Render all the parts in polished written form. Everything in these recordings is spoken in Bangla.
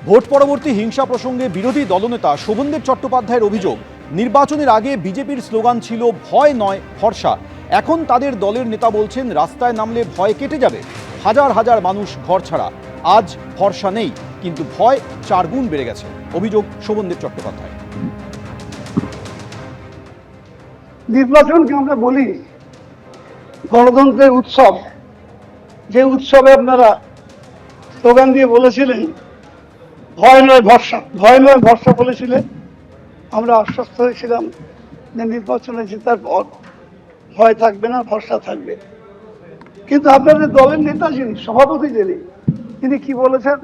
ভোট পরবর্তী হিংসা প্রসঙ্গে বিরোধী দলনেতা শোভনদেব চট্টোপাধ্যায়ের অভিযোগ, নির্বাচনের আগে বিজেপির স্লোগান ছিল ভয় নয় ভরসা। এখন তাদের দলের নেতা বলছেন রাস্তায় নামলে ভয় কেটে যাবে। হাজার হাজার মানুষ ঘর ছাড়া। আজ ভরসা নেই, কিন্তু ভয় 4 গুণ বেড়ে গেছে। অভিযোগ শোভনদেব চট্টোপাধ্যায়। নির্বাচনকে আমরা বলি গণতন্ত্রের উৎসব, যে উৎসবে আপনারা স্লোগান দিয়ে বলেছিলেন ভয় নয় ভরসা, ভয় নয় ভরসা বলেছিলেন। আমরা আশ্বস্ত হয়েছিলাম যে নির্বাচনে জেতার পর ভয় থাকবে না, ভরসা থাকবে। কিন্তু আপনাদের দলের নেতা যিনি, সভাপতি যিনি, তিনি কি বলেছেন?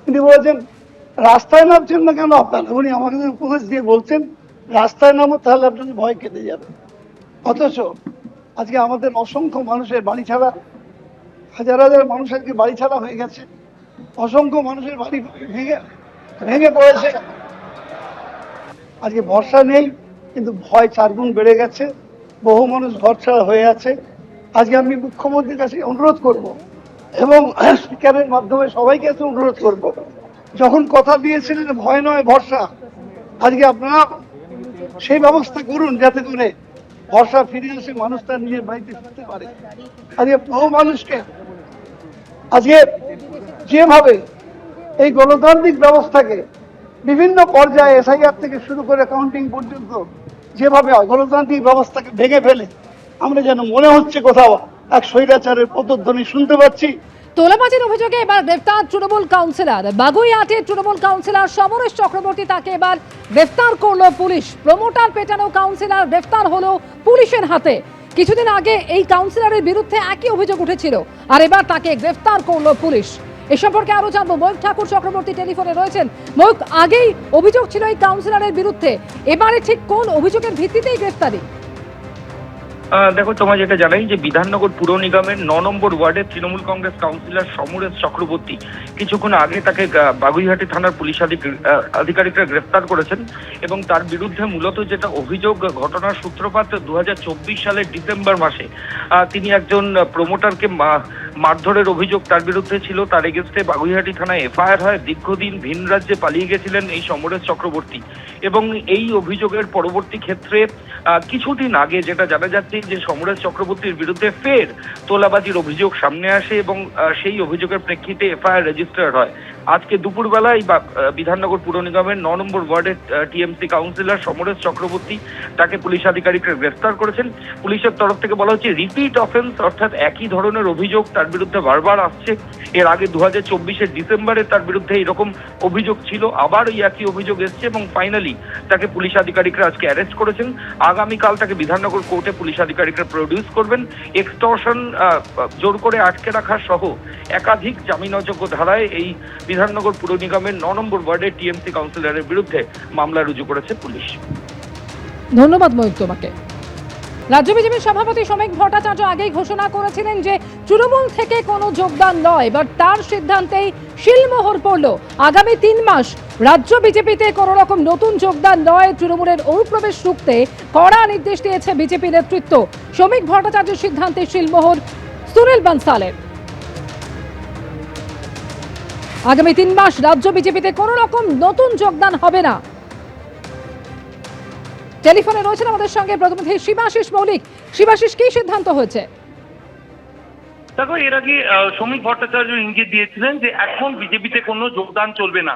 তিনি বলেছেন রাস্তায় নামছেন না কেন আপনারা? উনি আমাকে উপদেশ দিয়ে বলছেন রাস্তায় নামো, তাহলে আপনাদের ভয় কেটে যাবে। অথচ আজকে আমাদের অসংখ্য মানুষের বাড়ি ছাড়া, হাজার হাজার মানুষ আজকে বাড়ি ছাড়া হয়ে গেছে। অসংখ্য মানুষের বাড়ি ভেঙে পড়েছে। আজকে ভরসা নেই, কিন্তু ভয় 4 গুণ বেড়ে গেছে। বহু মানুষ ঘর ছাড়া হয়ে আছে। আজকে আমি মুখ্যমন্ত্রীর কাছে অনুরোধ করব এবং স্পিকারের মাধ্যমে সবাইকে কাছে অনুরোধ করব, যখন কথা দিয়েছিলেন ভয় নয় ভরসা, আজকে আপনারা সেই ব্যবস্থা করুন যাতে করে ভরসা ফিরে আসে, মানুষ তার নিজের বাড়িতে ফিরতে পারে। আজকে বহু মানুষকে আজকে যেভাবে এই গণতান্ত্রিক ব্যবস্থাকে বিভিন্ন পর্যায়ে এসআইআর থেকে শুরু করে কাউন্টিং পর্যন্ত যেভাবে গণতান্ত্রিক ব্যবস্থাকে ভেঙে ফেলে, আমরা যেন মনে হচ্ছে কোথাও এক স্বৈরাচারের পদধ্বনি শুনতে পাচ্ছি। তোলাবাজির অভিযোগে এবার গ্রেফতার তৃণমূল কাউন্সিলর, বাগুইআটির তৃণমূল কাউন্সিলর সমরেশ চক্রবর্তী, তাকে এবার গ্রেফতার করলো পুলিশ। প্রমোটার পেটানো কাউন্সিলর গ্রেফতার হলো পুলিশের হাতে। কিছুদিন আগে এই কাউন্সিলরের বিরুদ্ধে একই অভিযোগ উঠেছিল, আর এবার তাকে গ্রেফতার করলো পুলিশ। এ সম্পর্কে আরো জানবো, ময়ূক ঠাকুর চক্রবর্তী টেলিফোনে রয়েছেন। ময়ূক, আগেই অভিযোগ ছিল এই কাউন্সিলরের বিরুদ্ধে, এবারে ঠিক কোন অভিযোগের ভিত্তিতেই গ্রেফতারি? দেখো, তোমার যেটা জানাই যে বিধাননগর পুর নিগমের 9 নম্বর ওয়ার্ডের তৃণমূল কংগ্রেস কাউন্সিলর সমরেশ চক্রবর্তী কিছুক্ষণ আগে তাকে বাগুইহাটি থানার পুলিশ আধিকারিকরা গ্রেফতার করেছেন এবং তার বিরুদ্ধে মূলত যেটা অভিযোগ, ঘটনার সূত্রপাত 2024 সালের ডিসেম্বর মাসে তিনি একজন প্রমোটারকে মারধরের অভিযোগ তার বিরুদ্ধে ছিল। তার এগেস্টে বাগুইহাটি থানায় এফআইআর হয়। দীর্ঘদিন ভিন রাজ্যে পালিয়ে গেছিলেন এই সমরেশ চক্রবর্তী এবং এই অভিযোগের পরবর্তী ক্ষেত্রে কিছুদিন আগে যেটা জানা যাচ্ছে যে সমরেশ চক্রবর্তীর বিরুদ্ধে ফের তোলাবাজির অভিযোগ সামনে আসে এবং সেই অভিযোগের প্রেক্ষিতে এফআইআর রেজিস্টার হয়। আজকে দুপুরবেলায় বিধাননগর পুর নিগমের 9 নম্বর ওয়ার্ডের টিএমসি কাউন্সিলর সমরেশ চক্রবর্তী, তাকে পুলিশ আধিকারিকরা গ্রেফতার করেছেন। পুলিশের তরফ থেকে বলা হচ্ছে রিপিট অফেন্স, অর্থাৎ একই ধরনের অভিযোগ তার বিরুদ্ধে বারবার আসছে। এর আগে 2024 ডিসেম্বরে তার বিরুদ্ধে এরকম অভিযোগ ছিল, আবার এই একই অভিযোগ এসছে এবং ফাইনালি তাকে পুলিশ আধিকারিকরা আজকে অ্যারেস্ট করেছেন। আগামীকাল তাকে বিধাননগর কোর্টে পুলিশ আধিকারিকরা প্রডিউস করবেন। এক্সটর্শন, জোর করে আটকে রাখা সহ একাধিক জামিনযোগ্য ধারায় এই বিধাননগর পুর নিগমের 9 নম্বর ওয়ার্ডের টিএমসি কাউন্সিলরের বিরুদ্ধে মামলা রুজু করেছে পুলিশ। ধন্যবাদ ময়ূক তোমাকে। রাজ্য বিজেপির সভাপতি শ্রমিক ভট্টাচার্য আগেই ঘোষণা করেছিলেন যে তৃণমূল থেকে কোনো যোগদান নয়, এবার তার সিদ্ধান্তেই শিলমোহর পড়ল। আগামী 3 মাস রাজ্য বিজেপিতে কোনো রকম নতুন যোগদান নয়, তৃণমূলের অনুপ্রবেশ রুখতে কড়া নির্দেশ দিয়েছে বিজেপি নেতৃত্ব। শ্রমিক ভট্টাচার্যের সিদ্ধান্তে শিলমোহর সুনীল বানসালের। আগামী 3 মাস রাজ্য বিজেপিতে কোনো রকম নতুন যোগদান হবে না। টেলিফোনে রয়েছেন আমাদের সঙ্গে প্রতিনিধি শিবাশিস মৌলিক। শিবাশিস, কি সিদ্ধান্ত হয়েছে? দেখো, এর আগে শ্রমিক ভট্টাচার্য ইঙ্গিত দিয়েছিলেন যে এখন বিজেপিতে কোনো যোগদান চলবে না।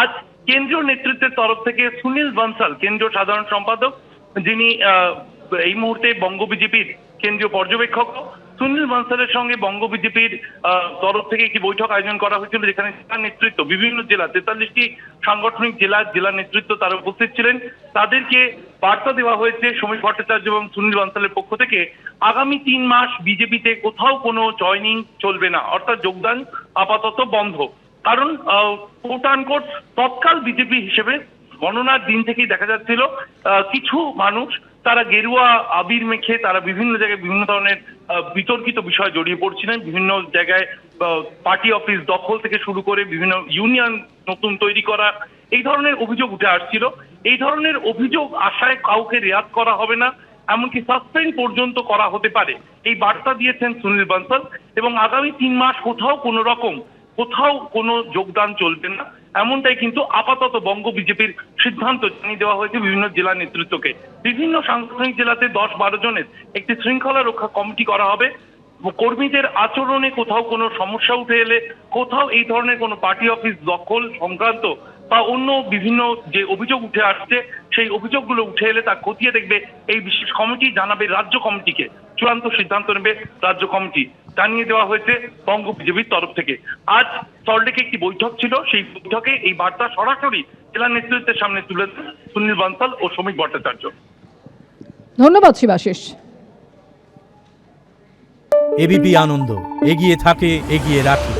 আজ কেন্দ্রীয় নেতৃত্বের তরফ থেকে সুনীল বানসাল, কেন্দ্রীয় সাধারণ সম্পাদক, যিনি এই মুহূর্তে বঙ্গ বিজেপির কেন্দ্রীয় পর্যবেক্ষক, সুনীল বানসালের সঙ্গে বঙ্গ বিজেপির তরফ থেকে একটি বৈঠক আয়োজন করা হয়েছিল, যেখানে জেলা নেতৃত্ব, বিভিন্ন জেলা 43টি সাংগঠনিক জেলা নেতৃত্ব তারা উপস্থিত ছিলেন। তাদেরকে বার্তা দেওয়া হয়েছে শ্রমিক ভট্টাচার্য এবং সুনীল বানসালের পক্ষ থেকে, আগামী 3 মাস বিজেপিতে কোথাও কোনো জয়নিং চলবে না, অর্থাৎ যোগদান আপাতত বন্ধ। কারণ কোট আনকোট তৎকাল বিজেপি হিসেবে গণনার দিন থেকেই দেখা যাচ্ছিল কিছু মানুষ তারা গেরুয়া আবির মেখে তারা বিভিন্ন জায়গায় বিভিন্ন ধরনের বিতর্কিত বিষয় জড়িয়ে পড়ছিলেন। বিভিন্ন জায়গায় পার্টি অফিস দখল থেকে শুরু করে বিভিন্ন ইউনিয়ন নতুন তৈরি করা, এই ধরনের অভিযোগ উঠে আসছিল। এই ধরনের অভিযোগ আশায় কাউকে রেয়াত করা হবে না, এমনকি সাসপেন্ড পর্যন্ত করা হতে পারে, এই বার্তা দিয়েছেন সুনীল বানসাল। এবং আগামী 3 মাস কোথাও কোনো রকম কোথাও কোনো যোগদান চলবে না, এমনটাই কিন্তু আপাতত বঙ্গ বিজেপির সিদ্ধান্ত জানিয়ে দেওয়া হয়েছে বিভিন্ন জেলা নেতৃত্বকে। বিভিন্ন সাংগঠনিক জেলাতে 10-12 জনের একটি শৃঙ্খলা রক্ষা কমিটি করা হবে। কর্মীদের আচরণে কোথাও কোনো সমস্যা উঠে এলে, কোথাও এই ধরনের কোনো পার্টি অফিস দখল সংক্রান্ত বা অন্য বিভিন্ন যে অভিযোগ উঠে আসছে, সেই অভিযোগগুলো উঠে এলে তা খতিয়ে দেখবে এই বিশেষ কমিটি, জানাবে রাজ্য কমিটিকে। চূড়ান্ত সিদ্ধান্ত নেবে রাজ্য কমিটি, জানিয়ে দেওয়া হয়েছে বঙ্গ বিজেপির তরফ থেকে। আজ সল্টলেকে একটি বৈঠক ছিল, সেই বৈঠকে এই বার্তা সরাসরি জেলা নেতৃত্বের সামনে তুলে দেন সুনীল বানসাল ও শ্রমিক ভট্টাচার্য। ধন্যবাদ শিবাশিস। এবিপি আনন্দ, এগিয়ে থাকে, এগিয়ে রাখে।